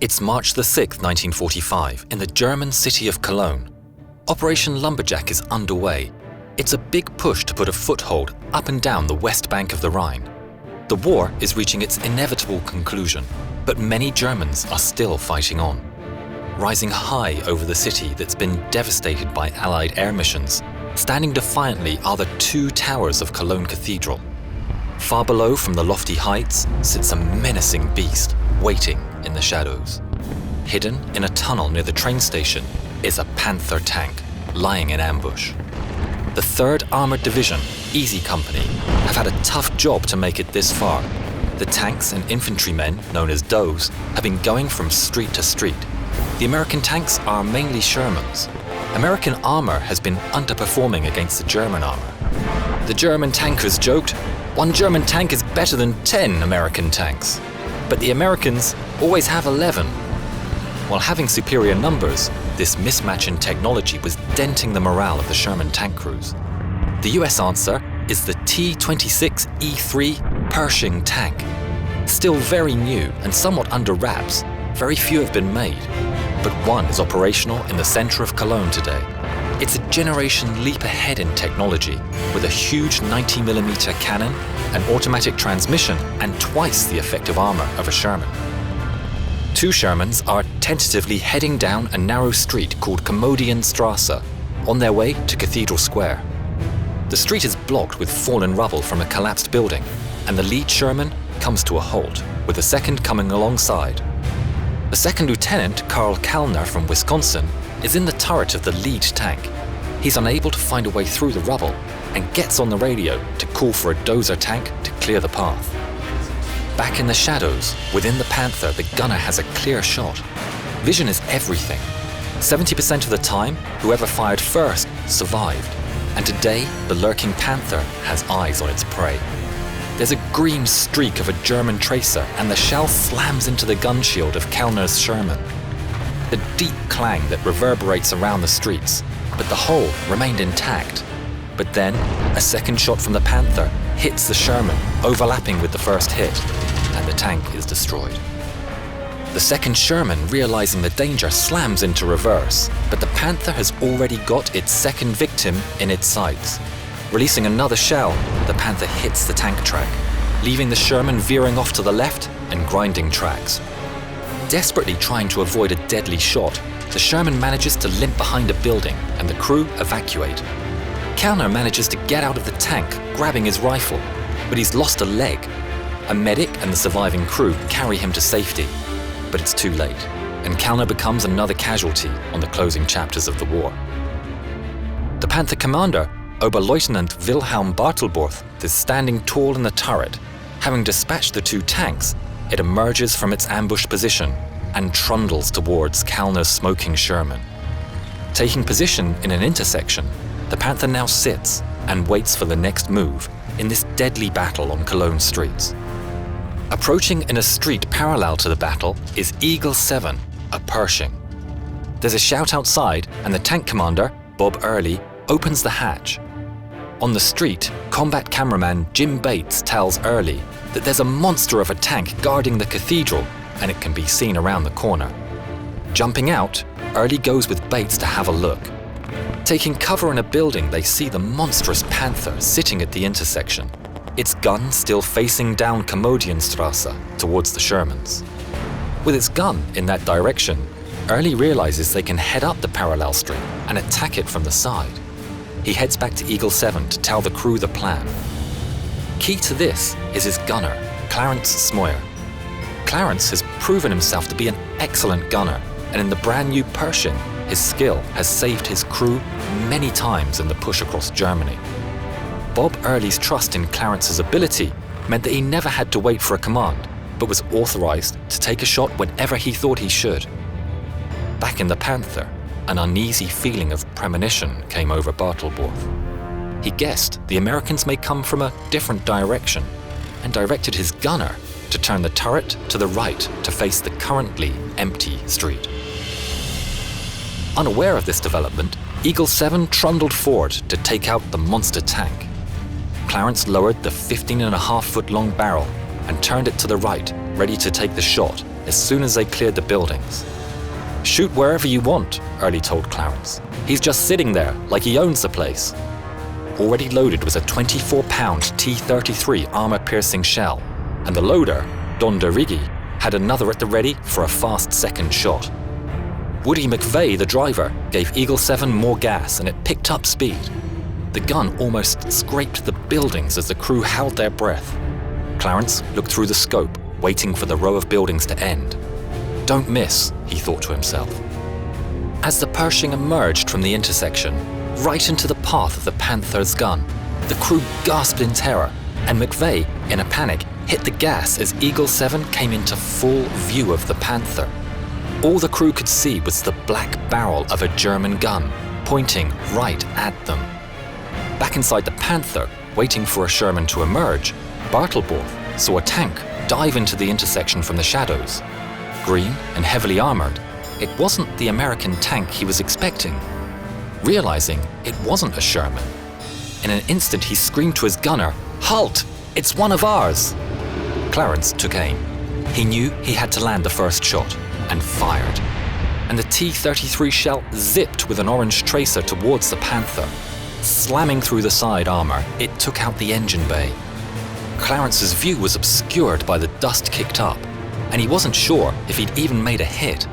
It's March the 6th, 1945, in the German city of Cologne. Operation Lumberjack is underway. It's a big push to put a foothold up and down the west bank of the Rhine. The war is reaching its inevitable conclusion, but many Germans are still fighting on. Rising high over the city that's been devastated by Allied air missions, standing defiantly are the two towers of Cologne Cathedral. Far below from the lofty heights sits a menacing beast, waiting in the shadows. Hidden in a tunnel near the train station is a Panther tank, lying in ambush. The 3rd Armored Division, Easy Company, have had a tough job to make it this far. The tanks and infantrymen, known as DOEs, have been going from street to street. The American tanks are mainly Shermans. American armor has been underperforming against the German armor. The German tankers joked, "One German tank is better than 10 American tanks." But the Americans always have 11. While having superior numbers, this mismatch in technology was denting the morale of the Sherman tank crews. The US answer is the T-26E3 Pershing tank. Still very new and somewhat under wraps, very few have been made, but one is operational in the center of Cologne today. It's a generation leap ahead in technology, with a huge 90mm cannon, an automatic transmission, and twice the effective armor of a Sherman. Two Shermans are tentatively heading down a narrow street called Komödienstraße, on their way to Cathedral Square. The street is blocked with fallen rubble from a collapsed building, and the lead Sherman comes to a halt, with the second coming alongside. The second lieutenant, Karl Kallner from Wisconsin, is in the turret of the lead tank. He's unable to find a way through the rubble and gets on the radio to call for a dozer tank to clear the path. Back in the shadows, within the Panther, the gunner has a clear shot. Vision is everything. 70% of the time, whoever fired first survived. And today, the lurking Panther has eyes on its prey. There's a green streak of a German tracer, and the shell slams into the gun shield of Kallner's Sherman. The deep clang that reverberates around the streets, but the hull remained intact. But then, a second shot from the Panther hits the Sherman, overlapping with the first hit, and the tank is destroyed. The second Sherman, realizing the danger, slams into reverse, but the Panther has already got its second victim in its sights. Releasing another shell, the Panther hits the tank track, leaving the Sherman veering off to the left and grinding tracks. Desperately trying to avoid a deadly shot, the Sherman manages to limp behind a building and the crew evacuate. Kallner manages to get out of the tank, grabbing his rifle, but he's lost a leg. A medic and the surviving crew carry him to safety, but it's too late, and Kallner becomes another casualty on the closing chapters of the war. The Panther commander, Oberleutnant Wilhelm Bartelborth, is standing tall in the turret. Having dispatched the two tanks, it emerges from its ambush position and trundles towards Kallner's smoking Sherman. Taking position in an intersection, the Panther now sits and waits for the next move in this deadly battle on Cologne streets. Approaching in a street parallel to the battle is Eagle 7, a Pershing. There's a shout outside, and the tank commander, Bob Early, opens the hatch. On the street, combat cameraman Jim Bates tells Early that there's a monster of a tank guarding the cathedral, and it can be seen around the corner. Jumping out, Early goes with Bates to have a look. Taking cover in a building, they see the monstrous Panther sitting at the intersection, its gun still facing down Komödienstraße towards the Shermans. With its gun in that direction, Early realizes they can head up the parallel street and attack it from the side. He heads back to Eagle 7 to tell the crew the plan. Key to this is his gunner, Clarence Smoyer. Clarence has proven himself to be an excellent gunner, and in the brand new Pershing, his skill has saved his crew many times in the push across Germany. Bob Early's trust in Clarence's ability meant that he never had to wait for a command, but was authorized to take a shot whenever he thought he should. Back in the Panther, an uneasy feeling of premonition came over Bartelborth. He guessed the Americans may come from a different direction and directed his gunner to turn the turret to the right to face the currently empty street. Unaware of this development, Eagle 7 trundled forward to take out the monster tank. Clarence lowered the 15.5-foot long barrel and turned it to the right, ready to take the shot, as soon as they cleared the buildings. "Shoot wherever you want," Early told Clarence. "He's just sitting there like he owns the place." Already loaded was a 24-pound T-33 armor-piercing shell, and the loader, Don DeRiggi, had another at the ready for a fast second shot. Woody McVeigh, the driver, gave Eagle 7 more gas and it picked up speed. The gun almost scraped the buildings as the crew held their breath. Clarence looked through the scope, waiting for the row of buildings to end. "Don't miss," he thought to himself. As the Pershing emerged from the intersection, right into the path of the Panther's gun, the crew gasped in terror, and McVeigh, in a panic, hit the gas as Eagle 7 came into full view of the Panther. All the crew could see was the black barrel of a German gun, pointing right at them. Back inside the Panther, waiting for a Sherman to emerge, Bartelborth saw a tank dive into the intersection from the shadows. Green and heavily armored, it wasn't the American tank he was expecting. Realizing it wasn't a Sherman, in an instant he screamed to his gunner, "Halt! It's one of ours!" Clarence took aim. He knew he had to land the first shot, and fired. And the T-33 shell zipped with an orange tracer towards the Panther. Slamming through the side armor, it took out the engine bay. Clarence's view was obscured by the dust kicked up, and he wasn't sure if he'd even made a hit.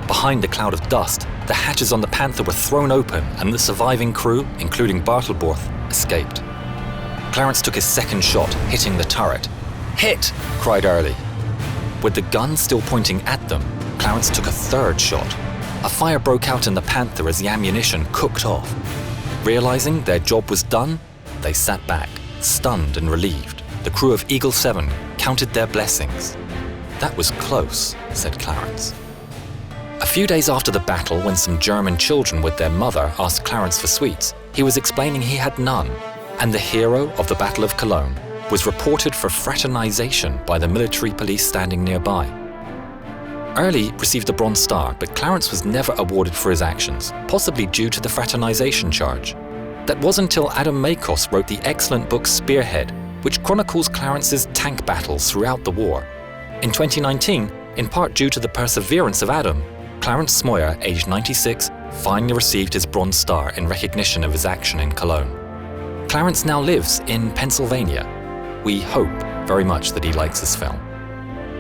Behind the cloud of dust, the hatches on the Panther were thrown open and the surviving crew, including Bartelborth, escaped. Clarence took his second shot, hitting the turret. "Hit!" cried Early. With the gun still pointing at them, Clarence took a third shot. A fire broke out in the Panther as the ammunition cooked off. Realizing their job was done, they sat back, stunned and relieved. The crew of Eagle 7 counted their blessings. "That was close," said Clarence. A few days after the battle, when some German children with their mother asked Clarence for sweets, he was explaining he had none, and the hero of the Battle of Cologne was reported for fraternization by the military police standing nearby. Early received the Bronze Star, but Clarence was never awarded for his actions, possibly due to the fraternization charge. That was until Adam Makos wrote the excellent book Spearhead, which chronicles Clarence's tank battles throughout the war. In 2019, in part due to the perseverance of Adam, Clarence Smoyer, aged 96, finally received his Bronze Star in recognition of his action in Cologne. Clarence now lives in Pennsylvania. We hope very much that he likes this film.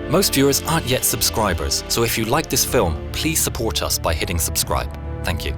Most viewers aren't yet subscribers, so if you like this film, please support us by hitting subscribe. Thank you.